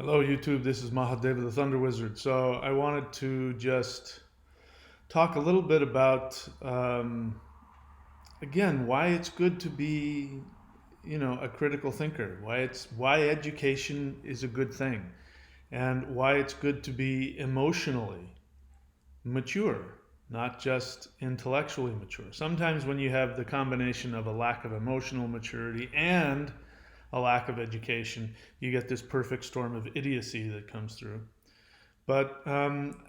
Hello, YouTube. This is Mahadeva the Thunder Wizard. So I wanted to just talk a little bit about, again, why it's good to be, a critical thinker. Why education is a good thing, and why it's good to be emotionally mature, not just intellectually mature. Sometimes when you have the combination of a lack of emotional maturity and a lack of education, you get this perfect storm of idiocy that comes through. But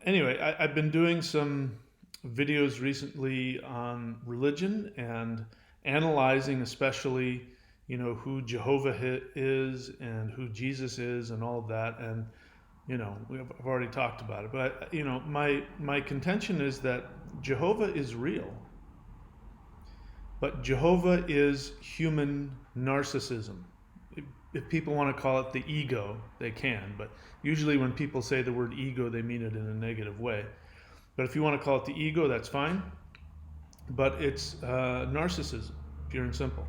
anyway, I've been doing some videos recently on religion and analyzing, especially, who Jehovah is and who Jesus is and all of that. And I've already talked about it. But my contention is that Jehovah is real, but Jehovah is human narcissism. If people want to call it the ego, they can. But usually, when people say the word ego, they mean it in a negative way. But if you want to call it the ego, that's fine. But it's narcissism, pure and simple.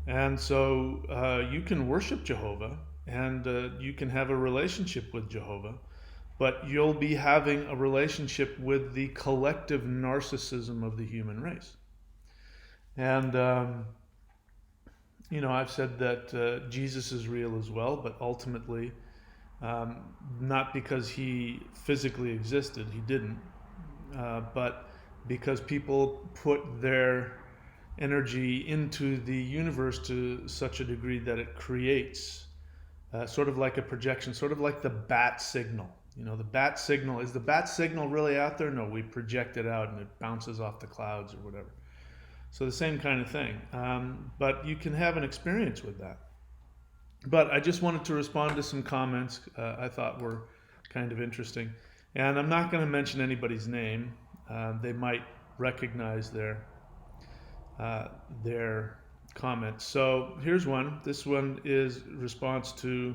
And so you can worship Jehovah and you can have a relationship with Jehovah, but you'll be having a relationship with the collective narcissism of the human race. And, I've said that Jesus is real as well, but ultimately, not because he physically existed, he didn't, but because people put their energy into the universe to such a degree that it creates sort of like a projection, sort of like the bat signal. The bat signal, is the bat signal really out there? No, we project it out and it bounces off the clouds or whatever. So the same kind of thing. But you can have an experience with that. But I just wanted to respond to some comments I thought were kind of interesting. And I'm not going to mention anybody's name. They might recognize their comments. So here's one. This one is response to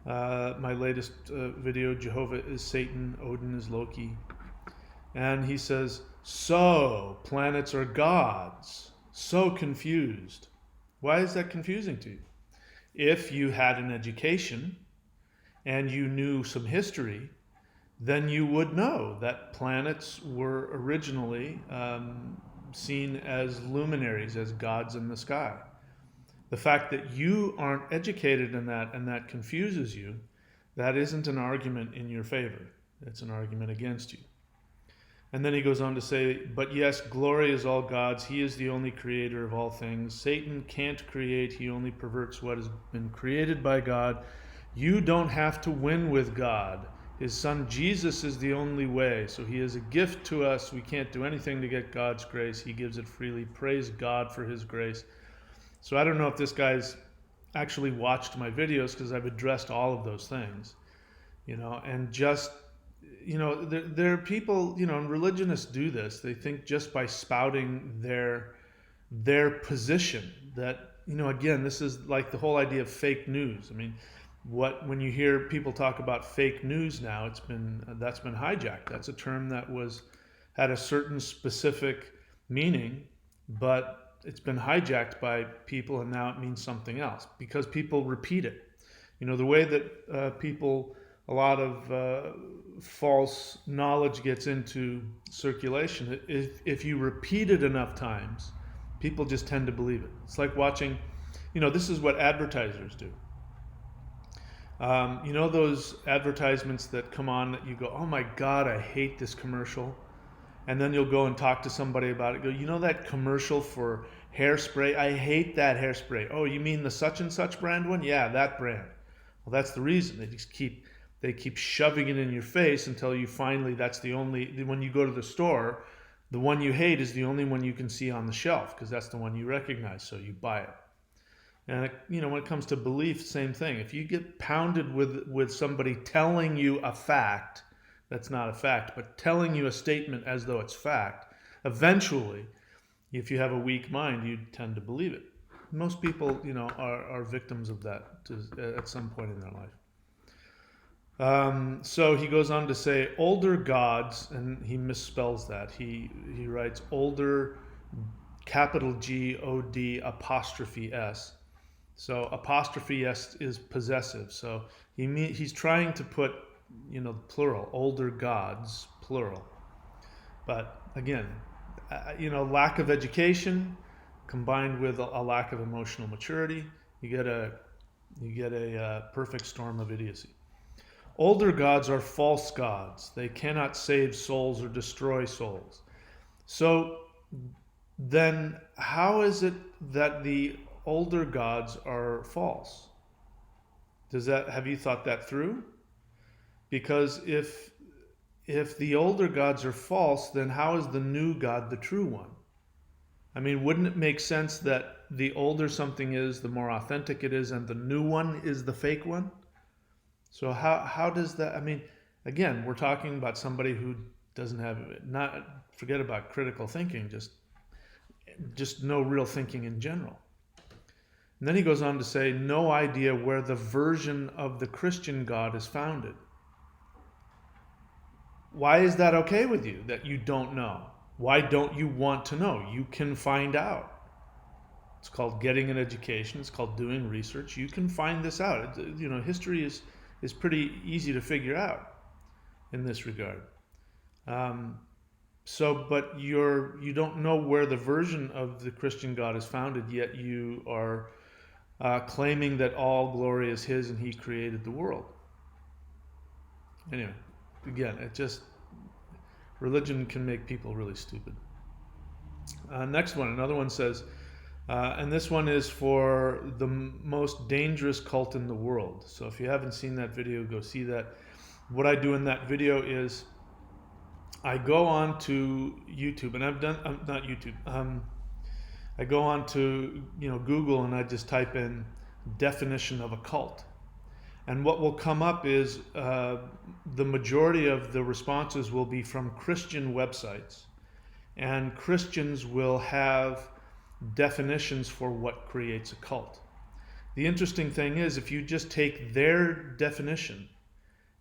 my latest video, Jehovah is Satan, Odin is Loki. And he says, so planets are gods. So confused. Why is that confusing to you? If you had an education and you knew some history, then you would know that planets were originally seen as luminaries, as gods in the sky. The fact that you aren't educated in that and that confuses you, that isn't an argument in your favor. It's an argument against you. And then he goes on to say, but yes, glory is all God's. He is the only creator of all things. Satan can't create. He only perverts what has been created by God. You don't have to win with God. His son Jesus is the only way. So he is a gift to us. We can't do anything to get God's grace. He gives it freely. Praise God for his grace. So I don't know if this guy's actually watched my videos because I've addressed all of those things, and just there are people, and religionists do this. They think just by spouting their position that, again, this is like the whole idea of fake news. I mean, when you hear people talk about fake news now, that's been hijacked. That's a term that had a certain specific meaning, but it's been hijacked by people, and now it means something else because people repeat it. The way that a lot of false knowledge gets into circulation. If you repeat it enough times, people just tend to believe it. It's like watching, this is what advertisers do. Those advertisements that come on that you go, oh my God, I hate this commercial. And then you'll go and talk to somebody about it. Go, that commercial for hairspray? I hate that hairspray. Oh, you mean the such and such brand one? Yeah, that brand. Well, that's the reason. They keep shoving it in your face until you finally, when you go to the store, the one you hate is the only one you can see on the shelf because that's the one you recognize, so you buy it. And when it comes to belief, same thing. If you get pounded with somebody telling you a fact that's not a fact, but telling you a statement as though it's fact, eventually, if you have a weak mind, you tend to believe it. Most people, are victims of that at some point in their life. So he goes on to say, older gods, and he misspells that. He writes older, capital G O D apostrophe S. So apostrophe s is possessive. So he's trying to put, plural, older gods, plural. But again, lack of education combined with a lack of emotional maturity, you get a perfect storm of idiocy. Older gods are false gods. They cannot save souls or destroy souls. So then how is it that the older gods are false? Have you thought that through? Because if the older gods are false, then how is the new God the true one? I mean, wouldn't it make sense that the older something is, the more authentic it is, and the new one is the fake one? So how does that, I mean, again, we're talking about somebody who doesn't have, forget about critical thinking, just no real thinking in general. And then he goes on to say, no idea where the version of the Christian God is founded. Why is that okay with you, that you don't know? Why don't you want to know? You can find out. It's called getting an education. It's called doing research. You can find this out. History is pretty easy to figure out in this regard. But you don't know where the version of the Christian God is founded, yet you are claiming that all glory is His and He created the world. Anyway, again, religion can make people really stupid. Next one, another one says, and this one is for the most dangerous cult in the world. So if you haven't seen that video, go see that. What I do in that video is I go on to YouTube, and I've done, not YouTube, I go on to Google, and I just type in definition of a cult. And what will come up is the majority of the responses will be from Christian websites. And Christians will have definitions for what creates a cult. The interesting thing is, if you just take their definition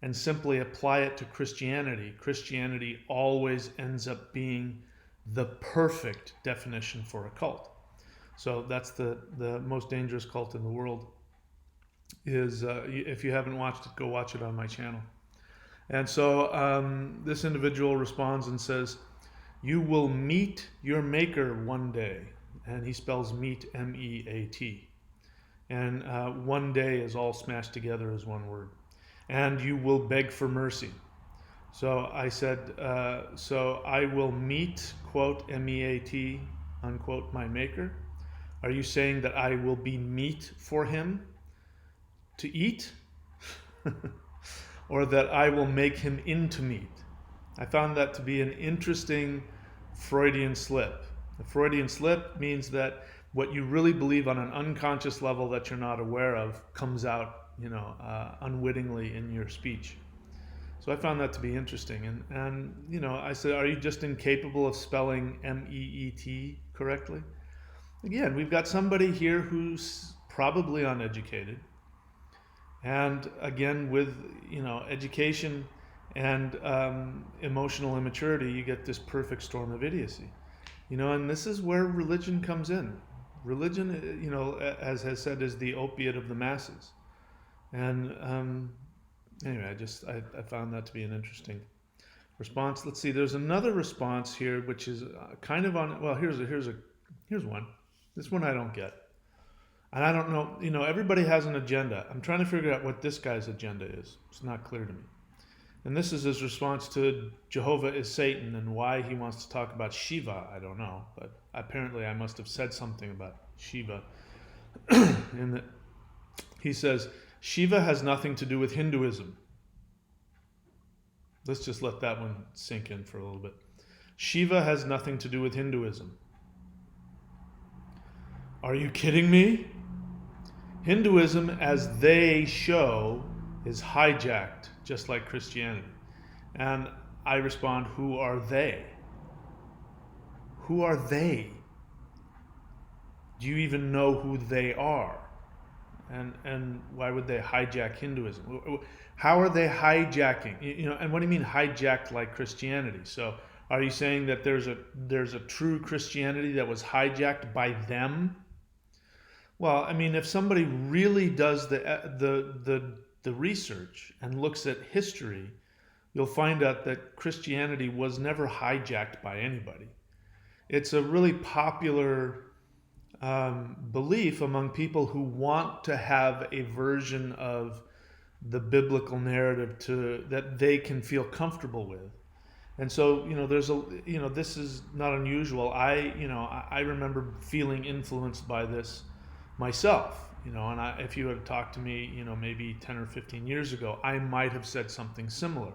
and simply apply it to Christianity, Christianity always ends up being the perfect definition for a cult. So that's the most dangerous cult in the world. If you haven't watched it, go watch it on my channel. And so this individual responds and says, you will meet your maker one day. And he spells meet, M-E-A-T. And one day is all smashed together as one word. And you will beg for mercy. So I said, so I will meet, quote, M-E-A-T, unquote, my maker. Are you saying that I will be meat for him to eat? Or that I will make him into meat? I found that to be an interesting Freudian slip. A Freudian slip means that what you really believe on an unconscious level that you're not aware of comes out, unwittingly in your speech. So I found that to be interesting. And I said, are you just incapable of spelling M-E-E-T correctly? Again, we've got somebody here who's probably uneducated. And again, with, education and emotional immaturity, you get this perfect storm of idiocy. And this is where religion comes in. Religion, as has said, is the opiate of the masses. And anyway, I found that to be an interesting response. Let's see. There's another response here, which is kind of on. Well, here's one. This one I don't get, and I don't know. Everybody has an agenda. I'm trying to figure out what this guy's agenda is. It's not clear to me. And this is his response to Jehovah is Satan and why he wants to talk about Shiva. I don't know, but apparently I must have said something about Shiva. And he says, Shiva has nothing to do with Hinduism. Let's just let that one sink in for a little bit. Shiva has nothing to do with Hinduism. Are you kidding me? Hinduism, as they show, is hijacked, just like Christianity. And I respond, who are they? Who are they? Do you even know who they are? And why would they hijack Hinduism? How are they hijacking? And what do you mean hijacked like Christianity? So are you saying that there's a true Christianity that was hijacked by them? Well, I mean, if somebody really does the research and looks at history, you'll find out that Christianity was never hijacked by anybody. It's a really popular belief among people who want to have a version of the biblical narrative to that they can feel comfortable with. And so, there's a, this is not unusual. I remember feeling influenced by this myself, and if you had talked to me, maybe 10 or 15 years ago, I might have said something similar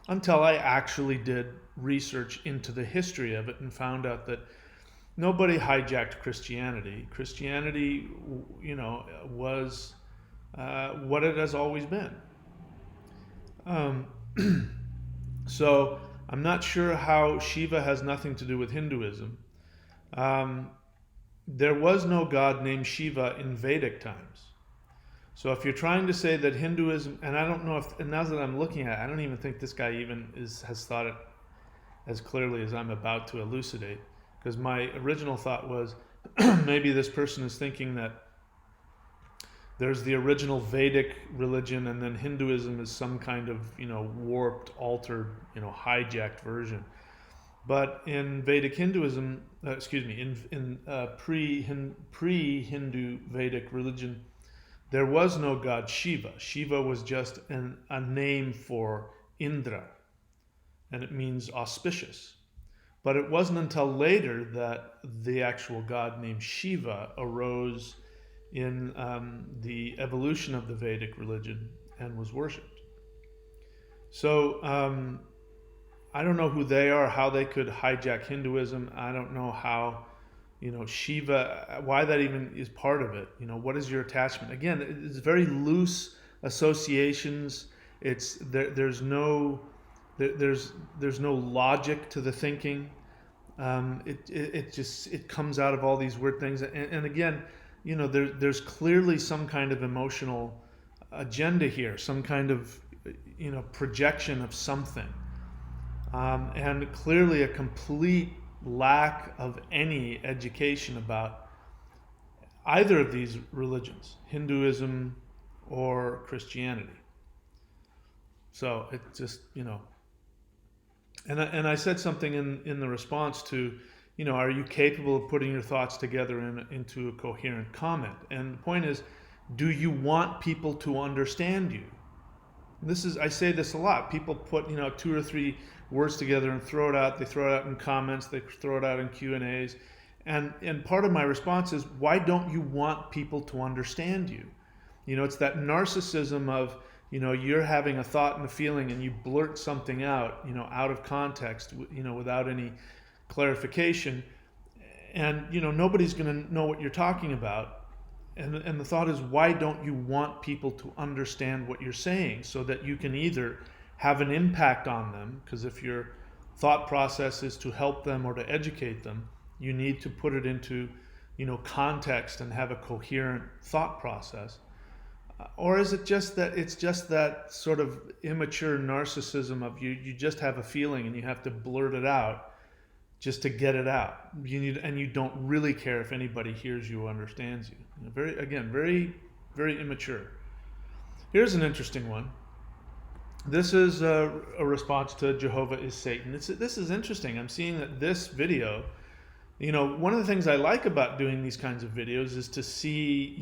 until I actually did research into the history of it and found out that nobody hijacked Christianity. Christianity, was what it has always been. Um, so I'm not sure how Shiva has nothing to do with Hinduism. Um, there was no god named Shiva in Vedic times. So if you're trying to say that Hinduism, and I don't know if, and now that I'm looking at it, I don't even think this guy even has thought it as clearly as I'm about to elucidate. Because my original thought was maybe this person is thinking that there's the original Vedic religion, and then Hinduism is some kind of warped, altered, hijacked version. But in Vedic Hinduism, in pre-Hindu Vedic religion, there was no god Shiva. Shiva was just a name for Indra, and it means auspicious. But it wasn't until later that the actual god named Shiva arose in the evolution of the Vedic religion and was worshipped. So I don't know who they are, how they could hijack Hinduism. I don't know how, Shiva, why that even is part of it. What is your attachment? Again, it's very loose associations. There's no logic to the thinking. It comes out of all these weird things. And again, there's clearly some kind of emotional agenda here, some kind of, projection of something. And clearly a complete lack of any education about either of these religions, Hinduism or Christianity. So it just, and I said something in the response to, are you capable of putting your thoughts together into a coherent comment? And the point is, do you want people to understand you? I say this a lot. People put, 2 or 3 words together and throw it out. They throw it out in comments. They throw it out in Q&As. And part of my response is, why don't you want people to understand you? It's that narcissism of, you're having a thought and a feeling and you blurt something out, out of context, without any clarification. And, nobody's going to know what you're talking about. And the thought is, why don't you want people to understand what you're saying so that you can either have an impact on them? Because if your thought process is to help them or to educate them, you need to put it into, context and have a coherent thought process. Or is it just that it's just that sort of immature narcissism of you just have a feeling and you have to blurt it out just to get it out. And you don't really care if anybody hears you or understands you. Very, very immature. Here's an interesting one. This is a response to Jehovah is Satan. This is interesting. I'm seeing that this video, one of the things I like about doing these kinds of videos is to see,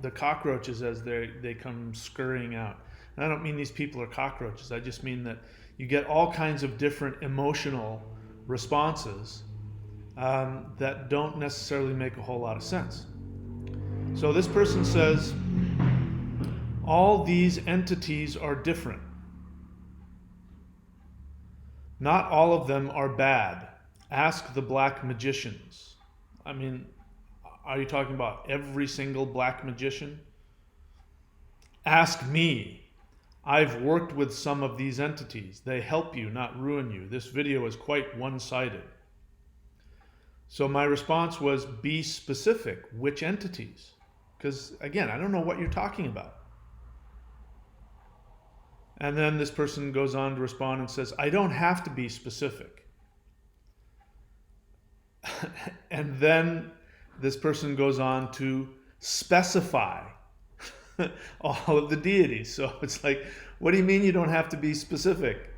the cockroaches as they come scurrying out. And I don't mean these people are cockroaches. I just mean that you get all kinds of different emotional responses that don't necessarily make a whole lot of sense. So this person says, all these entities are different. Not all of them are bad. Ask the black magicians. I mean, are you talking about every single black magician? Ask me. I've worked with some of these entities. They help you, not ruin you. This video is quite one-sided. So my response was, be specific. Which entities? Because, again, I don't know what you're talking about. And then this person goes on to respond and says, I don't have to be specific. And then this person goes on to specify all of the deities. So it's like, what do you mean you don't have to be specific?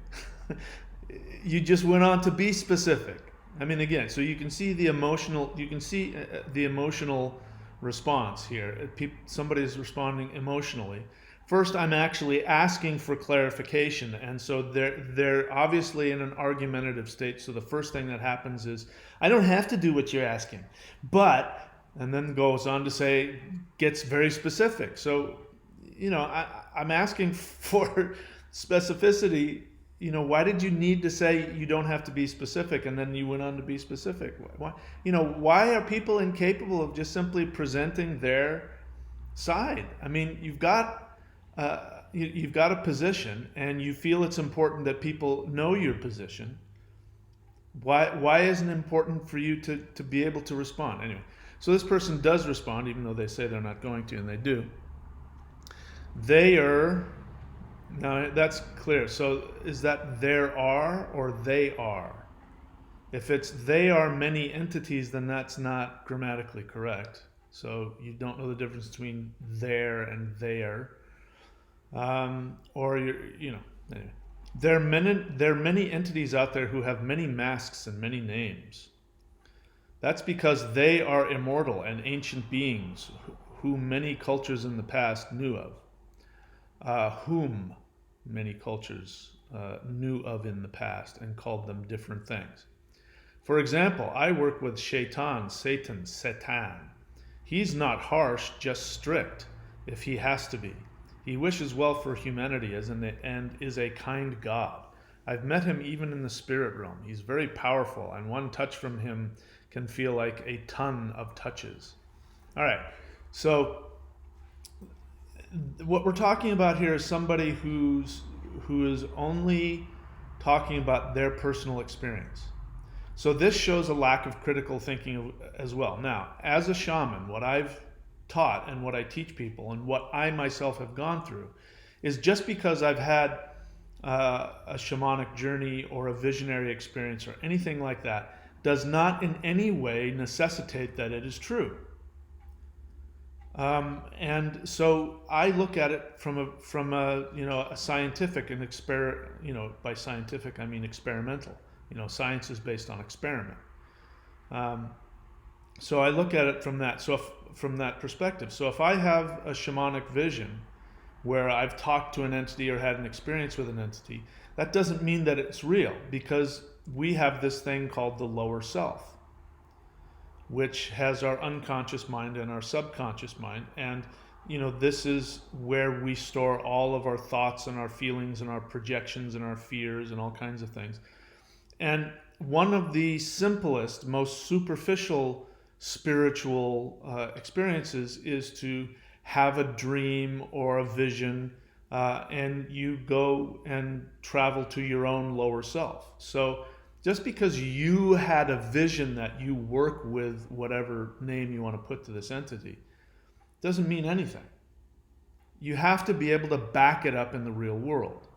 You just went on to be specific. I mean, again, so you can see the emotional. You can see the emotional response here. Somebody is responding emotionally. First, I'm actually asking for clarification, and so they're obviously in an argumentative state. So the first thing that happens is, I don't have to do what you're asking, but, and then goes on to say, gets very specific. So, I'm asking for specificity. Why did you need to say you don't have to be specific, and then you went on to be specific? Why are people incapable of just simply presenting their side? I mean, you've got a position, and you feel it's important that people know your position. Why isn't it important for you to be able to respond? Anyway, so this person does respond, even though they say they're not going to, and they do. Now that's clear. So is that there are or they are? If it's they are many entities, then that's not grammatically correct. So you don't know the difference between there and there. Or anyway. There are many entities out there who have many masks and many names. That's because they are immortal and ancient beings whom many cultures in the past knew of. Whom many cultures knew of in the past and called them different things. For example, I work with Shaitan, Satan, Satan. He's not harsh, just strict, if he has to be. He wishes well for humanity and is a kind God. I've met him even in the spirit realm. He's very powerful, and one touch from him can feel like a ton of touches. All right, so what we're talking about here is somebody who is only talking about their personal experience. So this shows a lack of critical thinking as well. Now, as a shaman, what I've taught and what I teach people and what I myself have gone through is, just because I've had a shamanic journey or a visionary experience or anything like that does not in any way necessitate that it is true. And so I look at it from a scientific and by scientific I mean experimental. Science is based on experiment. So I look at it from that. From that perspective. So if I have a shamanic vision where I've talked to an entity or had an experience with an entity, that doesn't mean that it's real, because we have this thing called the lower self, which has our unconscious mind and our subconscious mind. And, this is where we store all of our thoughts and our feelings and our projections and our fears and all kinds of things. And one of the simplest, most superficial spiritual experiences is to have a dream or a vision, and you go and travel to your own lower self. So just because you had a vision that you work with whatever name you want to put to this entity doesn't mean anything. You have to be able to back it up in the real world.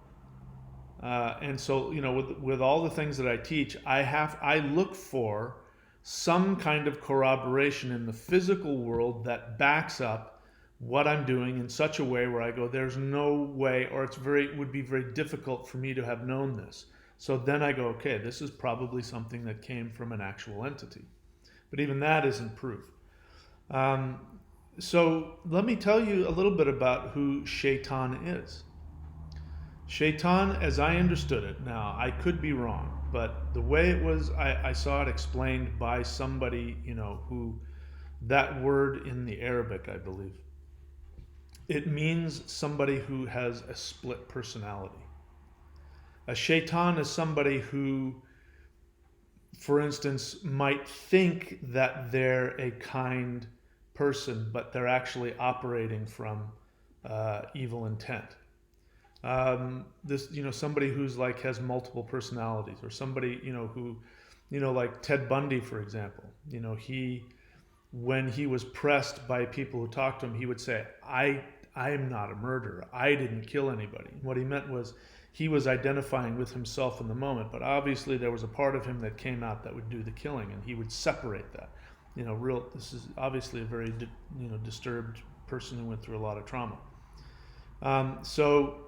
And so, with all the things that I teach, I look for some kind of corroboration in the physical world that backs up what I'm doing in such a way where I go, there's no way, or it would be very difficult for me to have known this. So then I go, okay, this is probably something that came from an actual entity. But even that isn't proof. So let me tell you a little bit about who Shaitan is. Shaitan, as I understood it, now I could be wrong, but the way it was, I saw it explained by somebody, who, that word in the Arabic, I believe, it means somebody who has a split personality. A shaitan is somebody who, for instance, might think that they're a kind person, but they're actually operating from evil intent. Somebody who's has multiple personalities, or somebody, who, like Ted Bundy, for example, when he was pressed by people who talked to him, he would say, I am not a murderer. I didn't kill anybody. What he meant was he was identifying with himself in the moment, but obviously there was a part of him that came out that would do the killing, and he would separate that. This is obviously a very disturbed person who went through a lot of trauma. So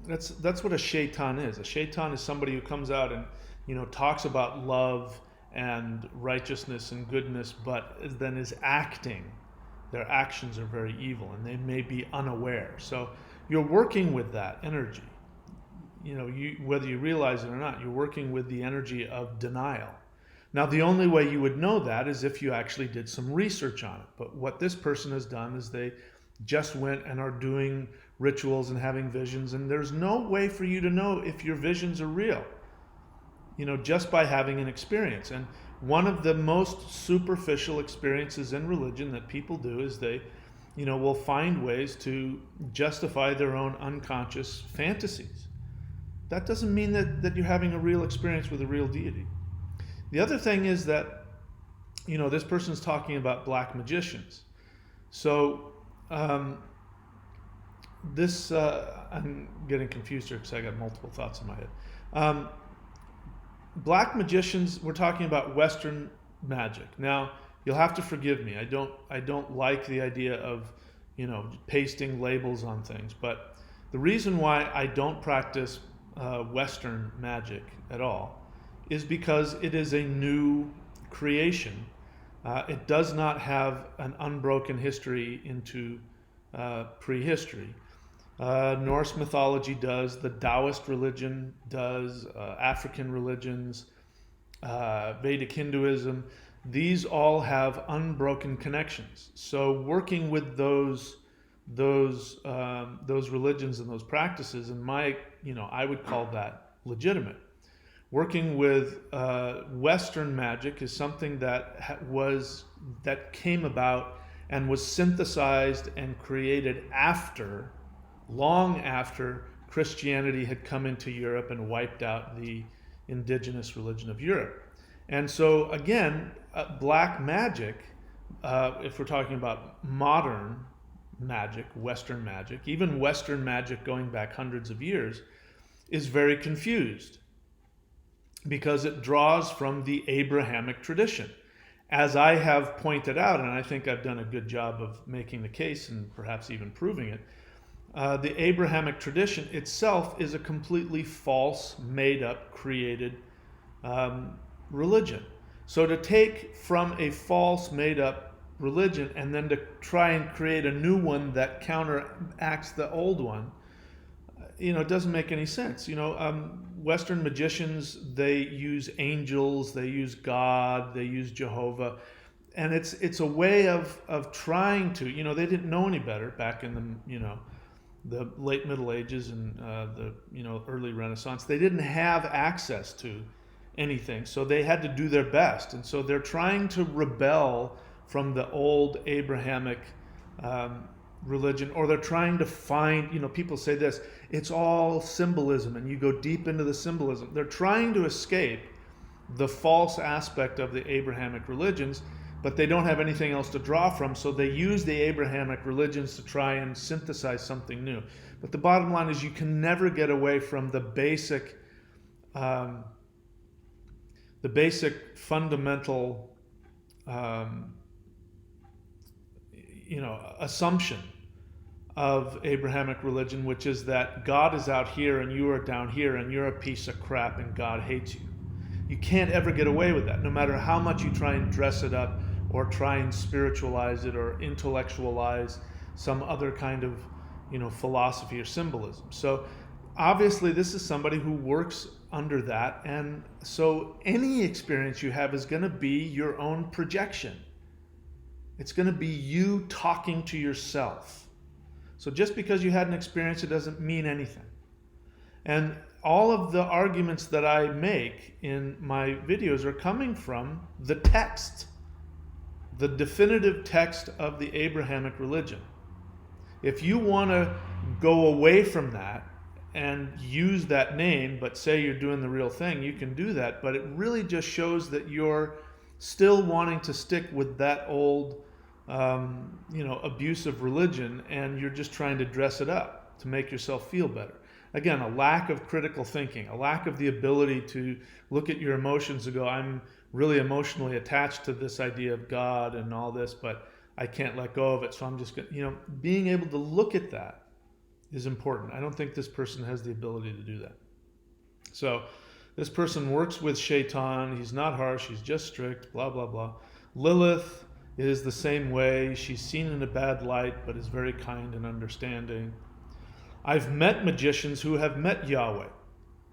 that's what a shaitan is. A shaitan is somebody who comes out and talks about love and righteousness and goodness, but then is acting. Their actions are very evil, and they may be unaware. So you're working with that energy. Whether you realize it or not, you're working with the energy of denial. Now, the only way you would know that is if you actually did some research on it. But what this person has done is they just went and are doing rituals and having visions, and there's no way for you to know if your visions are real, just by having an experience. And one of the most superficial experiences in religion that people do is they, will find ways to justify their own unconscious fantasies. That doesn't mean that you're having a real experience with a real deity. The other thing is that, this person's talking about black magicians. So I'm getting confused here because I got multiple thoughts in my head. Black magicians, we're talking about Western magic. Now, you'll have to forgive me. I don't like the idea of, pasting labels on things. But the reason why I don't practice Western magic at all is because it is a new creation. It does not have an unbroken history into prehistory. Norse mythology does, the Taoist religion does, African religions, Vedic Hinduism. These all have unbroken connections. So working with those religions and those practices, I would call that legitimate. Working with Western magic is something that came about and was synthesized and created long after Christianity had come into Europe and wiped out the indigenous religion of Europe. And so again, black magic, if we're talking about modern magic, Western magic, even Western magic going back hundreds of years, is very confused, because it draws from the Abrahamic tradition. As I have pointed out, and I think I've done a good job of making the case and perhaps even proving it, the Abrahamic tradition itself is a completely false, made-up, created religion. So to take from a false, made-up religion and then to try and create a new one that counteracts the old one, it doesn't make any sense. Western magicians, they use angels, they use God, they use Jehovah, and it's a way of trying to, they didn't know any better back in the late Middle Ages and the early Renaissance. They didn't have access to anything, so they had to do their best, and so they're trying to rebel from the old Abrahamic religion, or they're trying to find, people say this, it's all symbolism, and you go deep into the symbolism. They're trying to escape the false aspect of the Abrahamic religions, but they don't have anything else to draw from, so they use the Abrahamic religions to try and synthesize something new. But the bottom line is you can never get away from the basic fundamental assumption of Abrahamic religion, which is that God is out here and you are down here and you're a piece of crap and God hates you. You can't ever get away with that, no matter how much you try and dress it up or try and spiritualize it or intellectualize some other kind of philosophy or symbolism. So obviously this is somebody who works under that, and so any experience you have is going to be your own projection. It's going to be you talking to yourself. So just because you had an experience, it doesn't mean anything. And all of the arguments that I make in my videos are coming from the text, the definitive text of the Abrahamic religion. If you want to go away from that and use that name, but say you're doing the real thing, you can do that. But it really just shows that you're still wanting to stick with that old abusive religion, and you're just trying to dress it up to make yourself feel better. Again, a lack of critical thinking, a lack of the ability to look at your emotions and go, I'm really emotionally attached to this idea of God and all this, but I can't let go of it. So I'm just going to, being able to look at that is important. I don't think this person has the ability to do that. So this person works with Shaitan. He's not harsh. He's just strict, blah, blah, blah. Lilith is the same way. She's seen in a bad light, but is very kind and understanding. I've met magicians who have met Yahweh.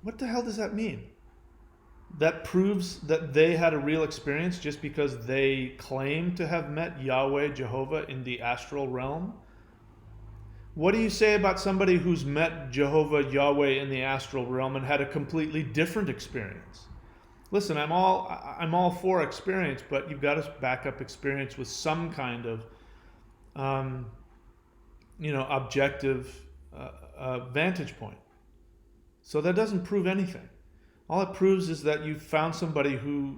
What the hell does that mean? That proves that they had a real experience just because they claim to have met Yahweh, Jehovah, in the astral realm? What do you say about somebody who's met Jehovah, Yahweh in the astral realm and had a completely different experience? Listen, I'm all for experience, but you've got to back up experience with some kind of, objective vantage point. So that doesn't prove anything. All it proves is that you found somebody who,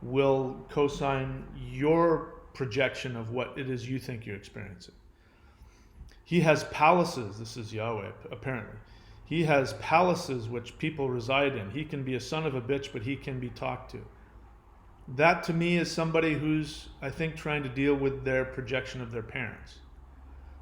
will co-sign your projection of what it is you think you're experiencing. He has palaces. This is Yahweh, apparently. He has palaces which people reside in. He can be a son of a bitch, but he can be talked to. That to me is somebody who's, I think, trying to deal with their projection of their parents.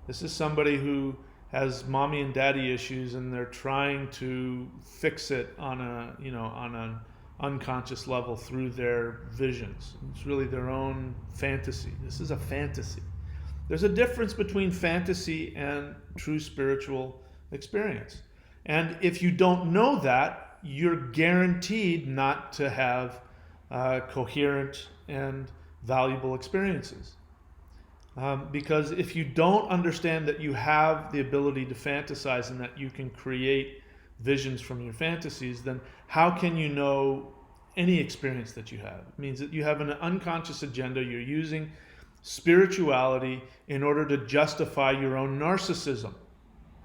This is somebody who has mommy and daddy issues, and they're trying to fix it on an unconscious level through their visions. It's really their own fantasy. This is a fantasy. There's a difference between fantasy and true spiritual experience. And if you don't know that, you're guaranteed not to have coherent and valuable experiences. Because if you don't understand that you have the ability to fantasize and that you can create visions from your fantasies, then how can you know any experience that you have? It means that you have an unconscious agenda. You're using spirituality in order to justify your own narcissism.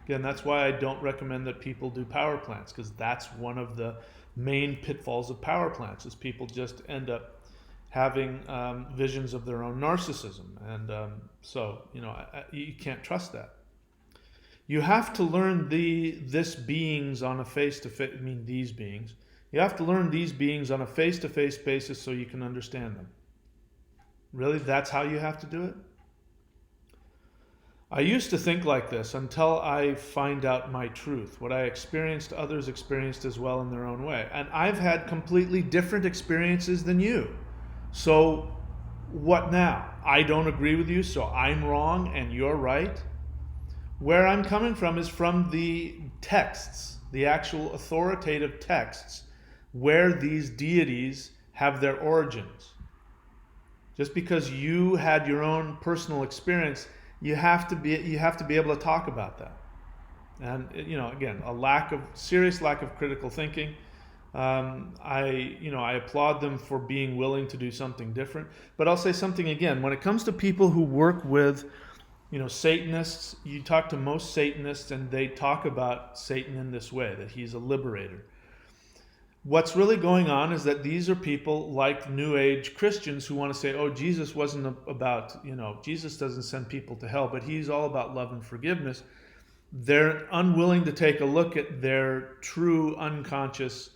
Again, that's why I don't recommend that people do power plants, because that's one of the main pitfalls of power plants, is people just end up having visions of their own narcissism. And you can't trust that. You have to learn these beings on a face-to-face, these beings. You have to learn these beings on a face-to-face basis so you can understand them. Really? That's how you have to do it? I used to think like this until I find out my truth. What I experienced, others experienced as well in their own way. And I've had completely different experiences than you. So what now? I don't agree with you, so I'm wrong and you're right? Where I'm coming from is from the texts, the actual authoritative texts, where these deities have their origins. Just because you had your own personal experience, you have to be able to talk about that. And again, serious lack of critical thinking. I applaud them for being willing to do something different. But I'll say something again. When it comes to people who work with, Satanists, you talk to most Satanists and they talk about Satan in this way, that he's a liberator. What's really going on is that these are people like New Age Christians who want to say, oh, Jesus wasn't about, Jesus doesn't send people to hell, but he's all about love and forgiveness. They're unwilling to take a look at their true unconscious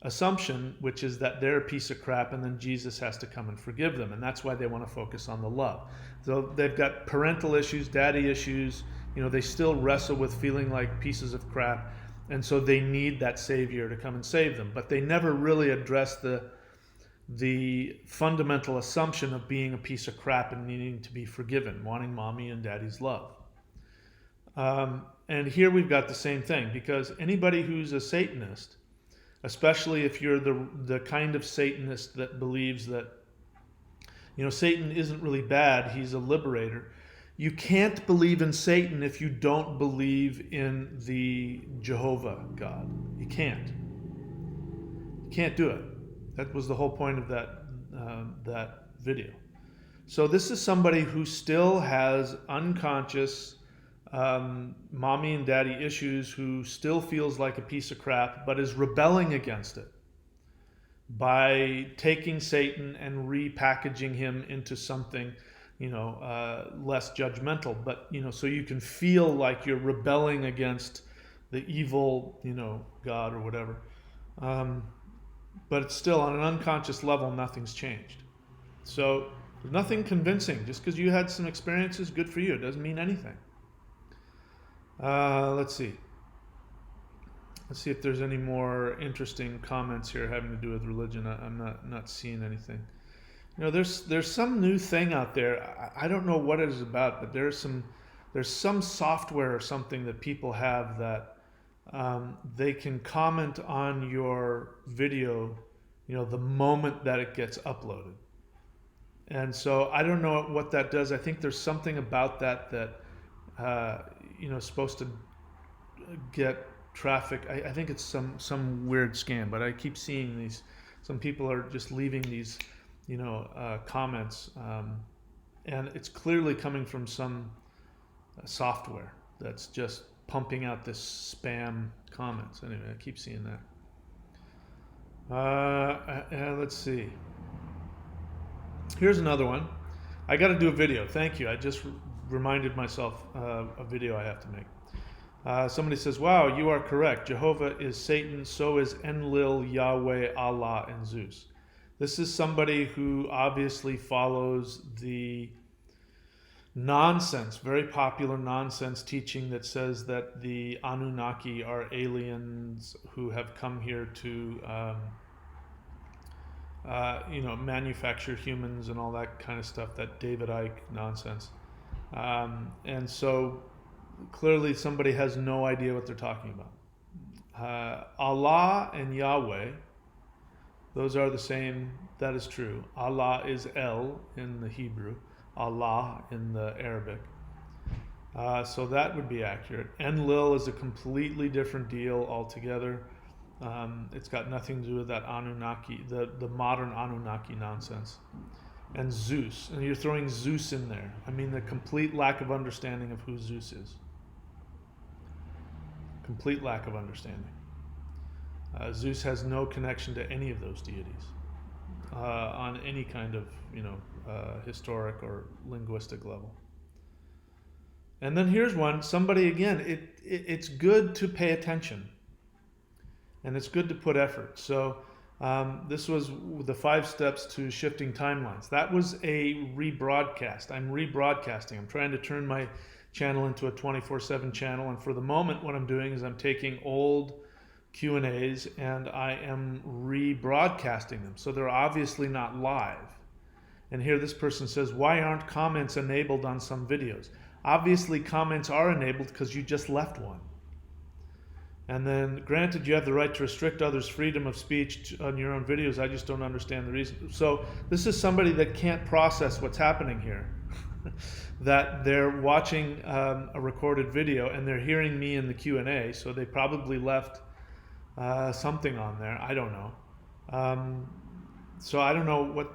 assumption, which is that they're a piece of crap and then Jesus has to come and forgive them. And that's why they want to focus on the love. So they've got parental issues, daddy issues. They still wrestle with feeling like pieces of crap. And so they need that savior to come and save them. But they never really address the fundamental assumption of being a piece of crap and needing to be forgiven, wanting mommy and daddy's love. And here we've got the same thing, because anybody who's a Satanist, especially if you're the kind of Satanist that believes that, Satan isn't really bad, he's a liberator. You can't believe in Satan if you don't believe in the Jehovah God. You can't. You can't do it. That was the whole point of that video. So this is somebody who still has unconscious mommy and daddy issues, who still feels like a piece of crap, but is rebelling against it by taking Satan and repackaging him into something less judgmental, but so you can feel like you're rebelling against the evil, God or whatever. but it's still on an unconscious level, nothing's changed. So there's nothing convincing. Just because you had some experiences, good for you. It doesn't mean anything. Let's see. Let's see if there's any more interesting comments here having to do with religion. I'm not seeing anything. You know, there's some new thing out there. I don't know what it is about, but there's some software or something that people have that they can comment on your video, you know, the moment that it gets uploaded. And so I don't know what that does. I think there's something about that you know, supposed to get traffic. I think it's some weird scam, but I keep seeing these. Some people are just leaving these, you know, comments, and it's clearly coming from some software that's just pumping out this spam comments. Anyway, I keep seeing that. Let's see. Here's another one. I got to do a video. Thank you. I just reminded myself a video I have to make. Somebody says, wow, you are correct. Jehovah is Satan, so is Enlil, Yahweh, Allah, and Zeus. This is somebody who obviously follows the nonsense, very popular nonsense teaching that says that the Anunnaki are aliens who have come here to, you know, manufacture humans and all that kind of stuff, that David Icke nonsense. And so clearly somebody has no idea what they're talking about. Allah and Yahweh, those are the same. That is true. Allah is El in the Hebrew, Allah in the Arabic. So that would be accurate. Enlil is a completely different deal altogether. It's got nothing to do with that Anunnaki, the modern Anunnaki nonsense. And Zeus, and you're throwing Zeus in there. I mean, the complete lack of understanding of who Zeus is. Complete lack of understanding. Zeus has no connection to any of those deities on any kind of, you know, historic or linguistic level. And then here's one. Somebody, again, it's good to pay attention, and it's good to put effort. So this was the 5 steps to shifting timelines. That was a rebroadcast. I'm rebroadcasting. I'm trying to turn my channel into a 24/7 channel, and for the moment what I'm doing is I'm taking old Q&As and I am rebroadcasting them. So they're obviously not live. And here this person says, why aren't comments enabled on some videos? Obviously comments are enabled because you just left one. And then, granted, you have the right to restrict others' freedom of speech on your own videos. I just don't understand the reason. So this is somebody that can't process what's happening here. That they're watching a recorded video and they're hearing me in the Q&A, so they probably left something on there. I don't know. So I don't know what,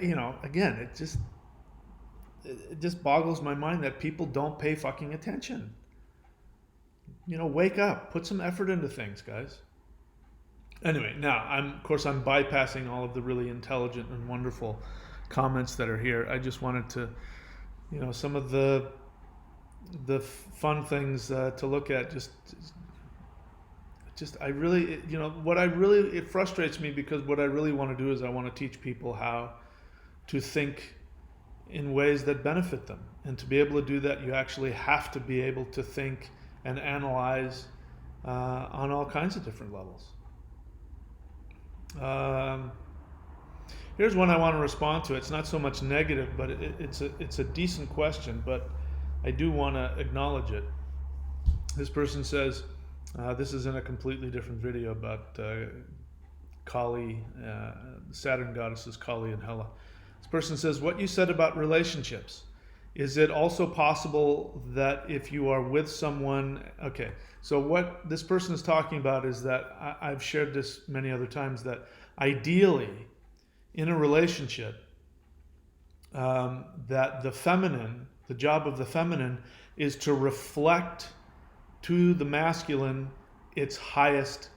you know, again, it just boggles my mind that people don't pay fucking attention. You know, wake up, put some effort into things, guys. Anyway, now of course I'm bypassing all of the really intelligent and wonderful comments that are here. I just wanted to, you know, some of the fun things to look at. I really, you know, it frustrates me because what I really want to do is I want to teach people how to think in ways that benefit them. And to be able to do that, you actually have to be able to think and analyze on all kinds of different levels. Here's one I want to respond to. It's not so much negative, but it's a decent question, but I do want to acknowledge it. This person says, this is in a completely different video about Kali, Saturn goddesses Kali and Hela. This person says, what you said about relationships, is it also possible that if you are with someone, okay, so what this person is talking about is that, I've shared this many other times, that ideally in a relationship, that the feminine, the job of the feminine is to reflect to the masculine its highest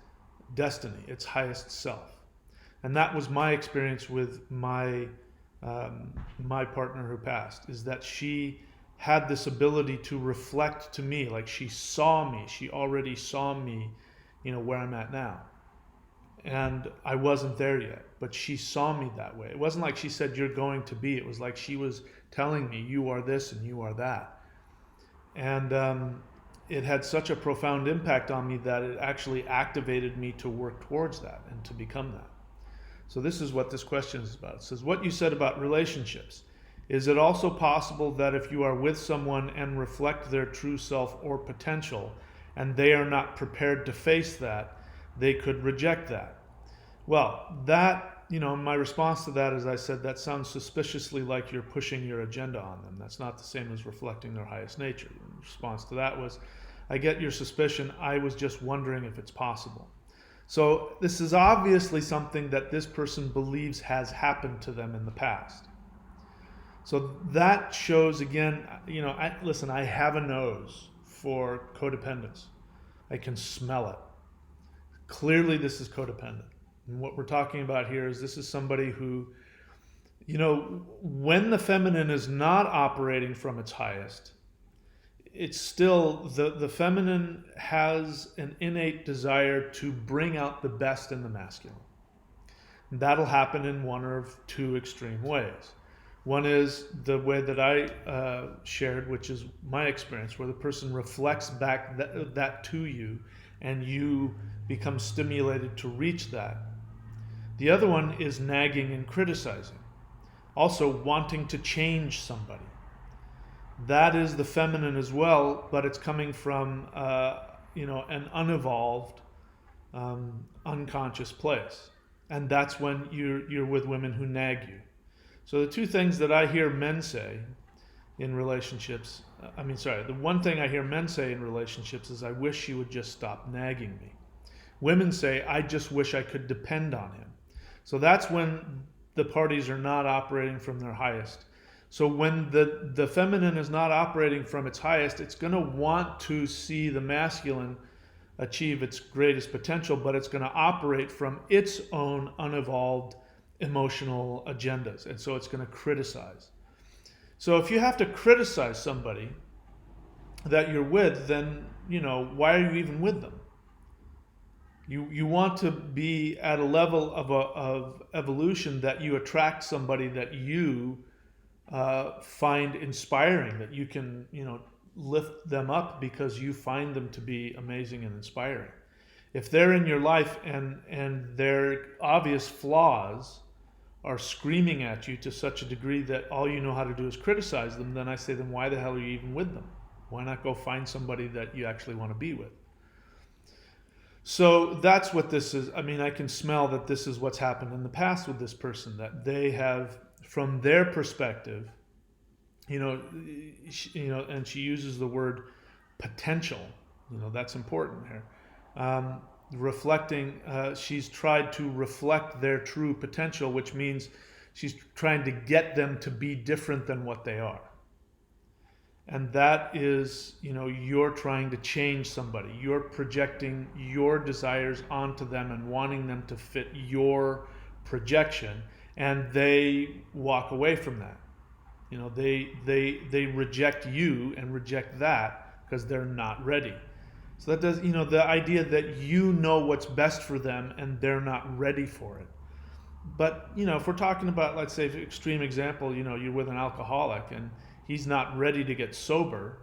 destiny, its highest self. And that was my experience with my partner who passed, is that she had this ability to reflect to me, like she saw me, she already saw me, you know, where I'm at now. And I wasn't there yet, but she saw me that way. It wasn't like she said, "You're going to be." It was like she was telling me, "You are this and you are that." And it had such a profound impact on me that it actually activated me to work towards that and to become that. So this is what this question is about. It says, what you said about relationships. Is it also possible that if you are with someone and reflect their true self or potential, and they are not prepared to face that, they could reject that? Well, that, my response to that is I said, that sounds suspiciously like you're pushing your agenda on them. That's not the same as reflecting their highest nature. The response to that was, I get your suspicion. I was just wondering if it's possible. So this is obviously something that this person believes has happened to them in the past. So that shows again, listen, I have a nose for codependence. I can smell it. Clearly this is codependent. And what we're talking about here is this is somebody who, when the feminine is not operating from its highest, it's still, the feminine has an innate desire to bring out the best in the masculine. And that'll happen in one of two extreme ways. One is the way that I shared, which is my experience, where the person reflects back that to you and you become stimulated to reach that. The other one is nagging and criticizing, also wanting to change somebody. That is the feminine as well, but it's coming from an unevolved, unconscious place, and that's when you're with women who nag you. So the two things that I hear men say in relationships, the one thing I hear men say in relationships is, "I wish you would just stop nagging me." Women say, "I just wish I could depend on him." So that's when the parties are not operating from their highest. So when the feminine is not operating from its highest, it's going to want to see the masculine achieve its greatest potential, but it's going to operate from its own unevolved emotional agendas. And so it's going to criticize. So if you have to criticize somebody that you're with, then, why are you even with them? You want to be at a level of evolution that you attract somebody that you find inspiring, that you can, lift them up because you find them to be amazing and inspiring. If they're in your life and their obvious flaws are screaming at you to such a degree that all you know how to do is criticize them, then I say, then why the hell are you even with them? Why not go find somebody that you actually want to be with? So that's what this is. I can smell that this is what's happened in the past with this person, that they have, from their perspective, and she uses the word potential. That's important here. Reflecting, she's tried to reflect their true potential, which means she's trying to get them to be different than what they are. And that is, you're trying to change somebody. You're projecting your desires onto them and wanting them to fit your projection, and they walk away from that. They reject you and reject that because they're not ready. So that does, the idea that you know what's best for them and they're not ready for it. But, if we're talking about, let's say, extreme example, you're with an alcoholic and he's not ready to get sober,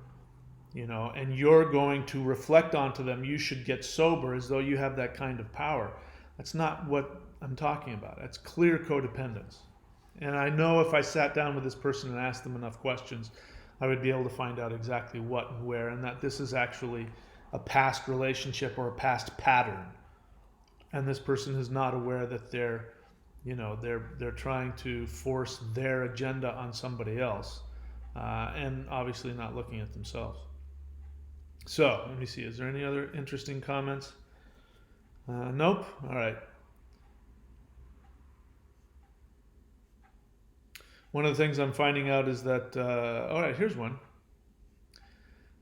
and you're going to reflect onto them, you should get sober, as though you have that kind of power. That's not what I'm talking about. That's clear codependence. And I know if I sat down with this person and asked them enough questions, I would be able to find out exactly what and where, and that this is actually a past relationship or a past pattern. And this person is not aware that they're trying to force their agenda on somebody else, and obviously not looking at themselves. So let me see, is there any other interesting comments? Nope. All right. One of the things I'm finding out is that, all right, here's one.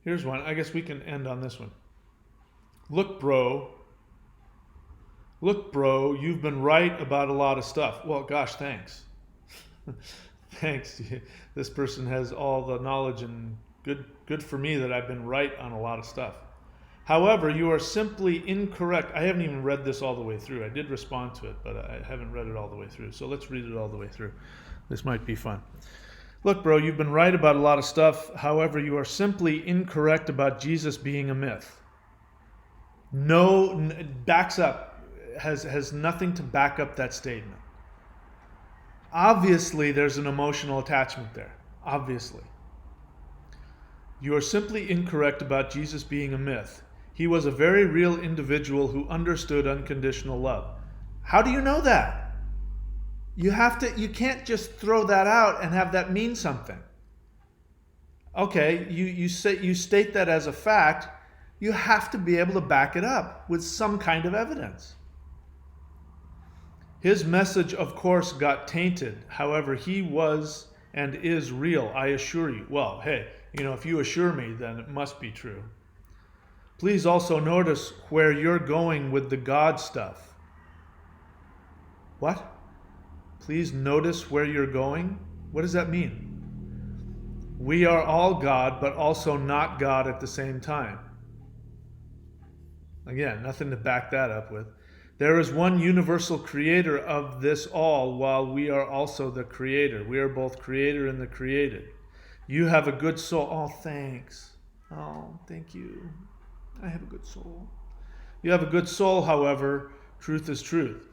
I guess we can end on this one. Look, bro, you've been right about a lot of stuff. Well, gosh, thanks. Thanks. This person has all the knowledge, and good for me that I've been right on a lot of stuff. However, you are simply incorrect. I haven't even read this all the way through. I did respond to it, but I haven't read it all the way through. So let's read it all the way through. This might be fun. Look, bro, you've been right about a lot of stuff. However, you are simply incorrect about Jesus being a myth. No, backs up, has nothing to back up that statement. Obviously, there's an emotional attachment there. Obviously. You are simply incorrect about Jesus being a myth. He was a very real individual who understood unconditional love. How do you know that? You can't just throw that out and have that mean something. Okay, you state that as a fact. You have to be able to back it up with some kind of evidence. His message, of course, got tainted. However, he was and is real, I assure you. Well, hey, if you assure me, then it must be true. Please also notice where you're going with the God stuff. What? Please notice where you're going? What does that mean? We are all God, but also not God at the same time. Again, nothing to back that up with. There is one universal creator of this all, while we are also the creator. We are both creator and the created. You have a good soul. Oh, thanks. Oh, thank you. I have a good soul. You have a good soul, however, truth is truth.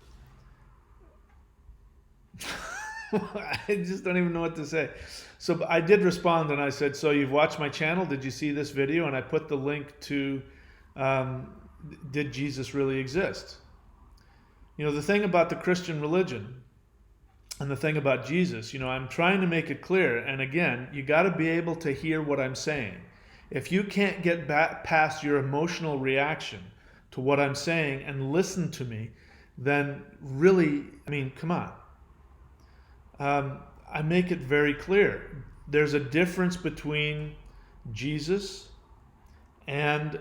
I just don't even know what to say. So I did respond and I said, so you've watched my channel? Did you see this video? And I put the link to, did Jesus really exist? The thing about the Christian religion and the thing about Jesus, I'm trying to make it clear. And again, you got to be able to hear what I'm saying. If you can't get back past your emotional reaction to what I'm saying and listen to me, then really, come on. I make it very clear. There's a difference between Jesus and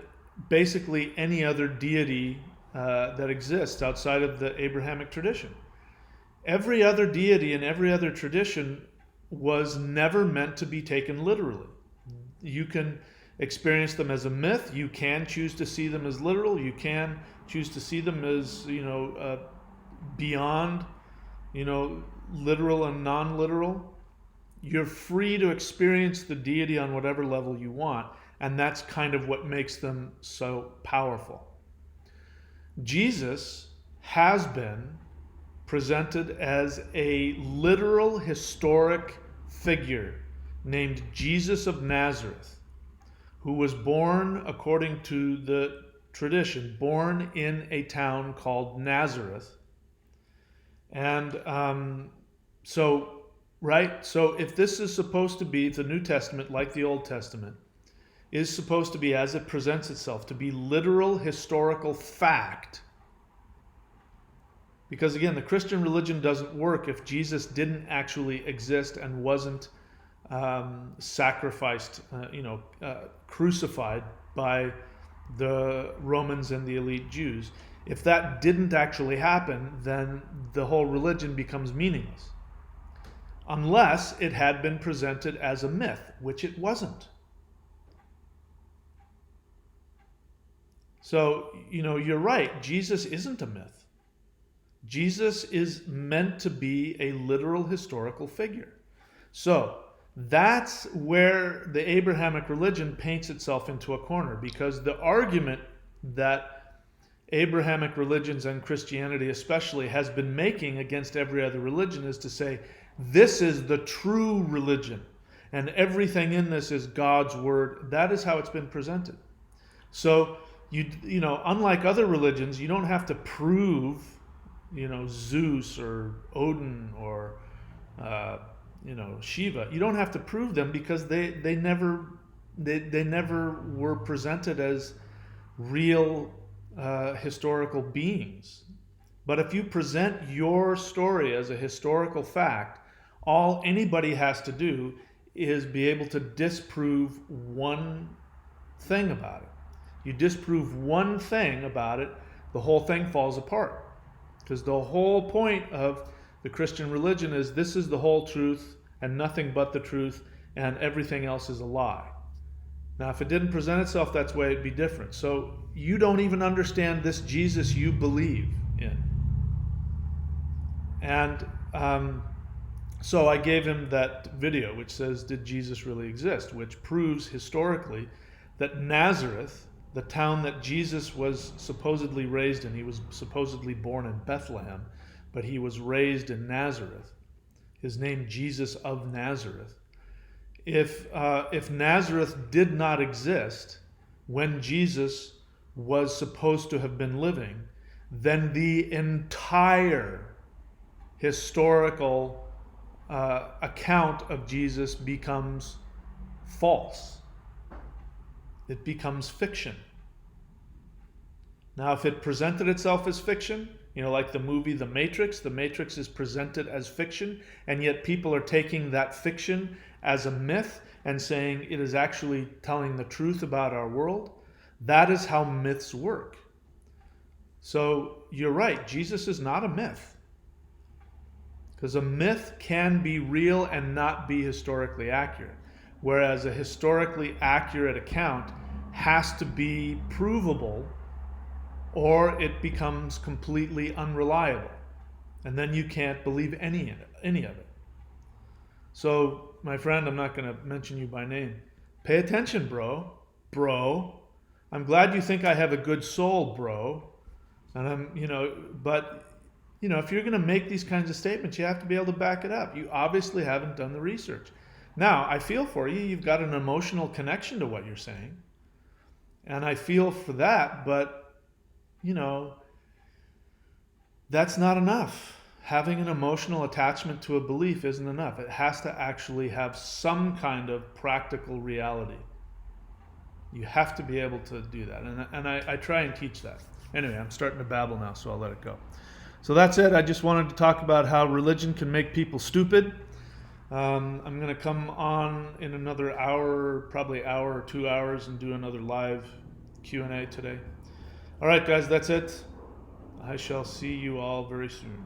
basically any other deity that exists outside of the Abrahamic tradition. Every other deity and every other tradition was never meant to be taken literally. You can experience them as a myth. You can choose to see them as literal. You can choose to see them as, beyond, literal and non-literal. You're free to experience the deity on whatever level you want, and that's kind of what makes them so powerful. Jesus has been presented as a literal historic figure named Jesus of Nazareth, who was born, according to the tradition, born in a town called Nazareth. And so if this is supposed to be the New Testament, like the Old Testament, is supposed to be, as it presents itself, to be literal historical fact. Because again, the Christian religion doesn't work if Jesus didn't actually exist and wasn't sacrificed, crucified by the Romans and the elite Jews. If that didn't actually happen, then the whole religion becomes meaningless. Unless it had been presented as a myth, which it wasn't. So, you're right. Jesus isn't a myth. Jesus is meant to be a literal historical figure. So, that's where the Abrahamic religion paints itself into a corner, because the argument that Abrahamic religions and Christianity especially has been making against every other religion is to say, this is the true religion, and everything in this is God's word. That is how it's been presented. So, unlike other religions, you don't have to prove, Zeus or Odin or, Shiva. You don't have to prove them because they never were presented as real historical beings. But if you present your story as a historical fact, all anybody has to do is be able to disprove one thing about it. You disprove one thing about it, the whole thing falls apart. Because the whole point of the Christian religion is this is the whole truth and nothing but the truth, and everything else is a lie. Now, if it didn't present itself that way, it'd be different. So you don't even understand this Jesus you believe in. And so I gave him that video which says, did Jesus really exist? Which proves historically that Nazareth, the town that Jesus was supposedly raised in, he was supposedly born in Bethlehem, but he was raised in Nazareth. His name, Jesus of Nazareth. If Nazareth did not exist when Jesus was supposed to have been living, then the entire historical account of Jesus becomes false. It becomes fiction. Now, if it presented itself as fiction, like the movie The Matrix is presented as fiction, and yet people are taking that fiction as a myth and saying it is actually telling the truth about our world. That is how myths work. So you're right, Jesus is not a myth. Because a myth can be real and not be historically accurate. Whereas a historically accurate account has to be provable, or it becomes completely unreliable. And then you can't believe any of it. So, my friend, I'm not going to mention you by name. Pay attention, bro. Bro. I'm glad you think I have a good soul, bro. And but if you're going to make these kinds of statements, you have to be able to back it up. You obviously haven't done the research. Now, I feel for you. You've got an emotional connection to what you're saying. And I feel for that, but that's not enough. Having an emotional attachment to a belief isn't enough. It has to actually have some kind of practical reality. You have to be able to do that. And I try and teach that. Anyway, I'm starting to babble now, so I'll let it go. So that's it. I just wanted to talk about how religion can make people stupid. I'm going to come on in another hour, probably hour or 2 hours, and do another live Q&A today. All right, guys, that's it. I shall see you all very soon.